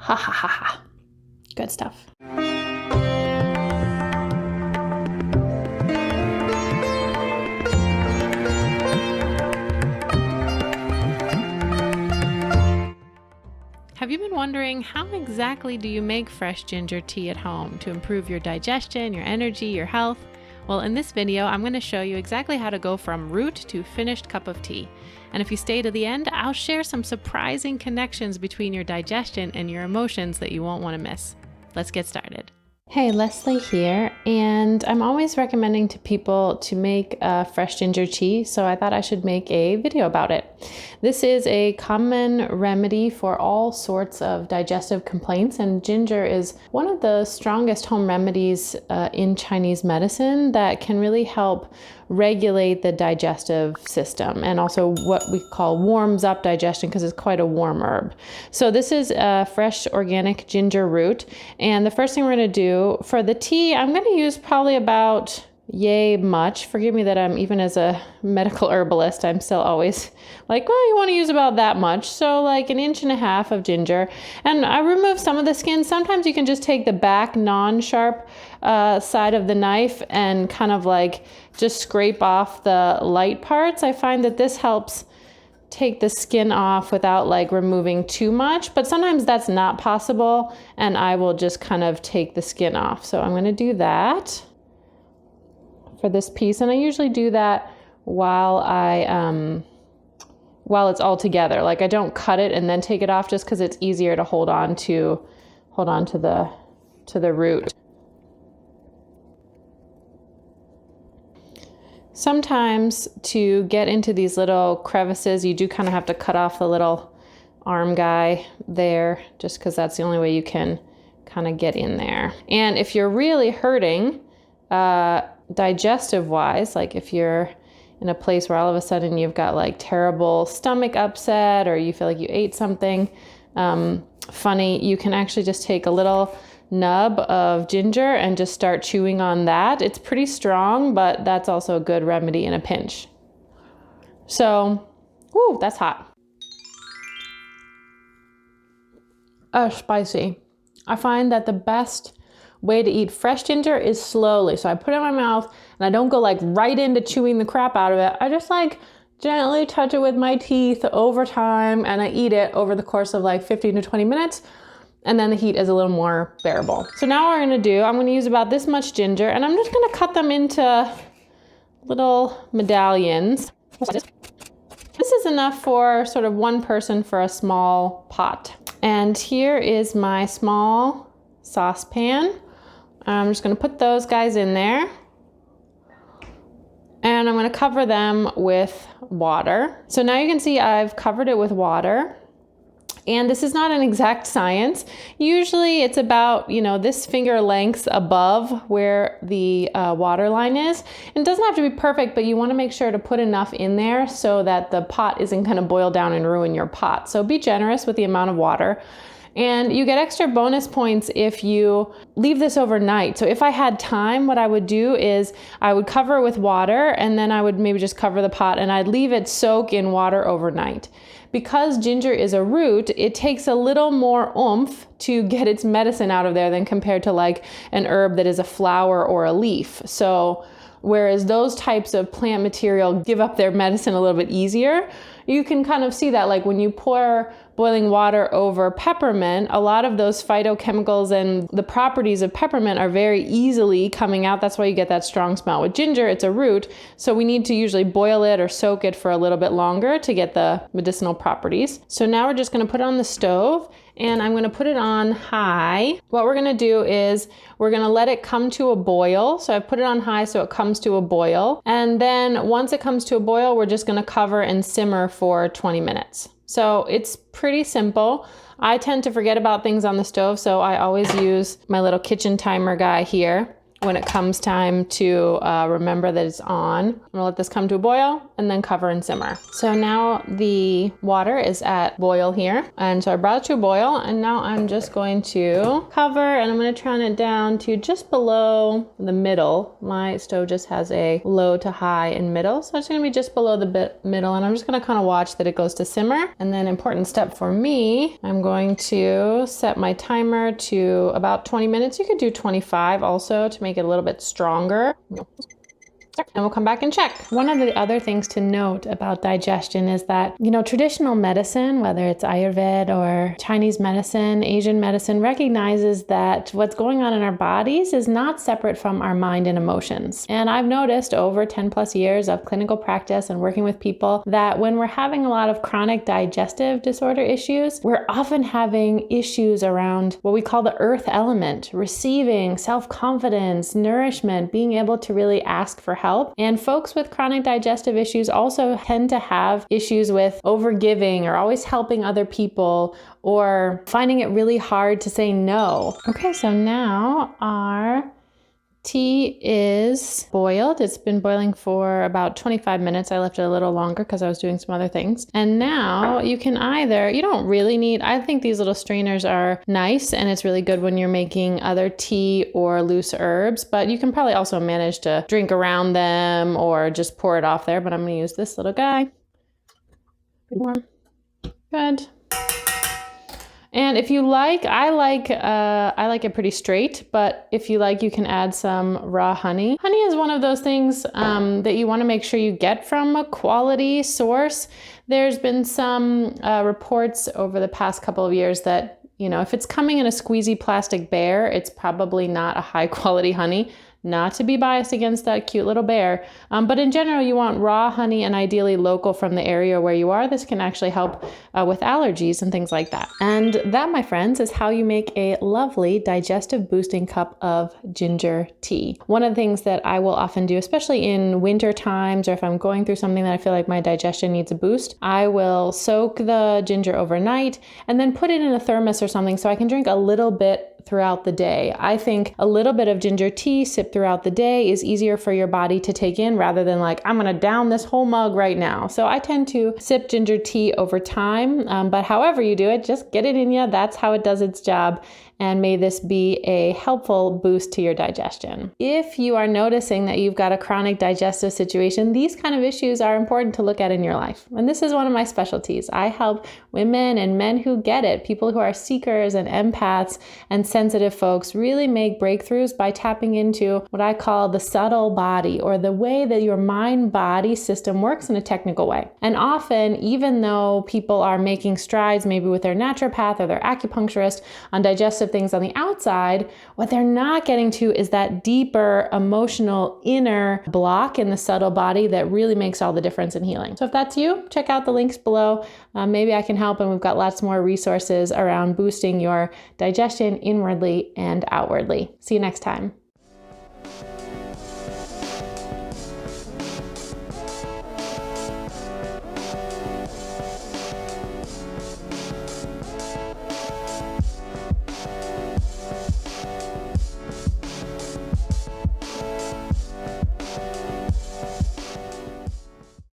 Ha ha ha ha. Good stuff. Have you been wondering how exactly do you make fresh ginger tea at home to improve your digestion, your energy, your health? Well, in this video, I'm going to show you exactly how to go from root to finished cup of tea. And if you stay to the end, I'll share some surprising connections between your digestion and your emotions that you won't want to miss. Let's get started. Hey, Leslie here, and I'm always recommending to people to make fresh ginger tea, so I thought I should make a video about it. This is a common remedy for all sorts of digestive complaints, and ginger is one of the strongest home remedies in Chinese medicine that can really help regulate the digestive system, and also what we call warms up digestion because it's quite a warm herb. So this is a fresh organic ginger root, and the first thing we're going to do for the tea, I'm going to use probably about yay much. Forgive me that I'm, even as a medical herbalist, I'm still always like, well, you want to use about that much. So like 1.5 inches of ginger. And I remove some of the skin. Sometimes you can just take the back non-sharp side of the knife and kind of like just scrape off the light parts. I find that this helps take the skin off without like removing too much, but sometimes that's not possible and I will just kind of take the skin off. So I'm going to do that for this piece, and I usually do that while it's all together. Like I don't cut it and then take it off just because it's easier to hold on to the root. Sometimes to get into these little crevices, you do kind of have to cut off the little arm guy there, just because that's the only way you can kind of get in there. And if you're really hurting, digestive wise, like if you're in a place where all of a sudden you've got like terrible stomach upset or you feel like you ate something funny, you can actually just take a little nub of ginger and just start chewing on that. It's pretty strong, but that's also a good remedy in a pinch. So, whoo, that's hot. Spicy. I find that the best way to eat fresh ginger is slowly. So I put it in my mouth and I don't go like right into chewing the crap out of it. I just like gently touch it with my teeth over time and I eat it over the course of like 15 to 20 minutes. And then the heat is a little more bearable. So now what I'm going to do, I'm going to use about this much ginger and I'm just going to cut them into little medallions. This is enough for sort of one person for a small pot. And here is my small saucepan. I'm just going to put those guys in there. And I'm going to cover them with water. So now you can see I've covered it with water. And this is not an exact science. Usually it's about, this finger length above where the water line is. And it doesn't have to be perfect, but you want to make sure to put enough in there so that the pot isn't going to boil down and ruin your pot. So be generous with the amount of water. And you get extra bonus points if you leave this overnight. So if I had time, what I would do is I would cover it with water and then I would maybe just cover the pot and I'd leave it soak in water overnight. Because ginger is a root, it takes a little more oomph to get its medicine out of there than compared to like an herb that is a flower or a leaf. So whereas those types of plant material give up their medicine a little bit easier, you can kind of see that like when you pour boiling water over peppermint, a lot of those phytochemicals and the properties of peppermint are very easily coming out. That's why you get that strong smell. With ginger, it's a root, so we need to usually boil it or soak it for a little bit longer to get the medicinal properties. So now we're just going to put it on the stove and I'm going to put it on high. What we're going to do is we're going to let it come to a boil. So I put it on high so it comes to a boil. And then once it comes to a boil, we're just going to cover and simmer for 20 minutes. So it's pretty simple. I tend to forget about things on the stove, so I always use my little kitchen timer guy here. when it comes time to remember that it's on. I'm gonna let this come to a boil and then cover and simmer. So now the water is at boil here. And so I brought it to a boil, and now I'm just going to cover, and I'm gonna turn it down to just below the middle. My stove just has a low to high and middle. So it's gonna be just below the middle, and I'm just gonna kind of watch that it goes to simmer. And then important step for me, I'm going to set my timer to about 20 minutes. You could do 25 also to make it a little bit stronger. And we'll come back and check. One of the other things to note about digestion is that, traditional medicine, whether it's Ayurveda or Chinese medicine, Asian medicine, recognizes that what's going on in our bodies is not separate from our mind and emotions. And I've noticed over 10 plus years of clinical practice and working with people that when we're having a lot of chronic digestive disorder issues, we're often having issues around what we call the earth element, receiving self-confidence, nourishment, being able to really ask for help. And folks with chronic digestive issues also tend to have issues with overgiving or always helping other people or finding it really hard to say no. Okay, so now our tea is boiled. It's been boiling for about 25 minutes. I left it a little longer because I was doing some other things. And now you can you don't really need, I think these little strainers are nice, and it's really good when you're making other tea or loose herbs, but you can probably also manage to drink around them or just pour it off there. But I'm going to use this little guy. Good warm. Good. And if you like, I like it pretty straight, but if you like, you can add some raw honey. Honey is one of those things that you want to make sure you get from a quality source. There's been some reports over the past couple of years that, if it's coming in a squeezy plastic bear, it's probably not a high quality honey. Not to be biased against that cute little bear, but in general, you want raw honey and ideally local from the area where you are. This can actually help with allergies and things like that. And that, my friends, is how you make a lovely digestive boosting cup of ginger tea. One of the things that I will often do, especially in winter times, or if I'm going through something that I feel like my digestion needs a boost, I will soak the ginger overnight and then put it in a thermos or something so I can drink a little bit throughout the day. I think a little bit of ginger tea sipped throughout the day is easier for your body to take in rather than like, I'm going to down this whole mug right now. So I tend to sip ginger tea over time, but however you do it, just get it in you. That's how it does its job. And may this be a helpful boost to your digestion. If you are noticing that you've got a chronic digestive situation, these kind of issues are important to look at in your life. And this is one of my specialties. I help women and men who get it, people who are seekers and empaths and sensitive folks, really make breakthroughs by tapping into what I call the subtle body, or the way that your mind-body system works in a technical way. And often, even though people are making strides maybe with their naturopath or their acupuncturist on digestive things on the outside, what they're not getting to is that deeper emotional inner block in the subtle body that really makes all the difference in healing. So if that's you, check out the links below. Maybe I can help, and we've got lots more resources around boosting your digestion inwardly and outwardly. See you next time.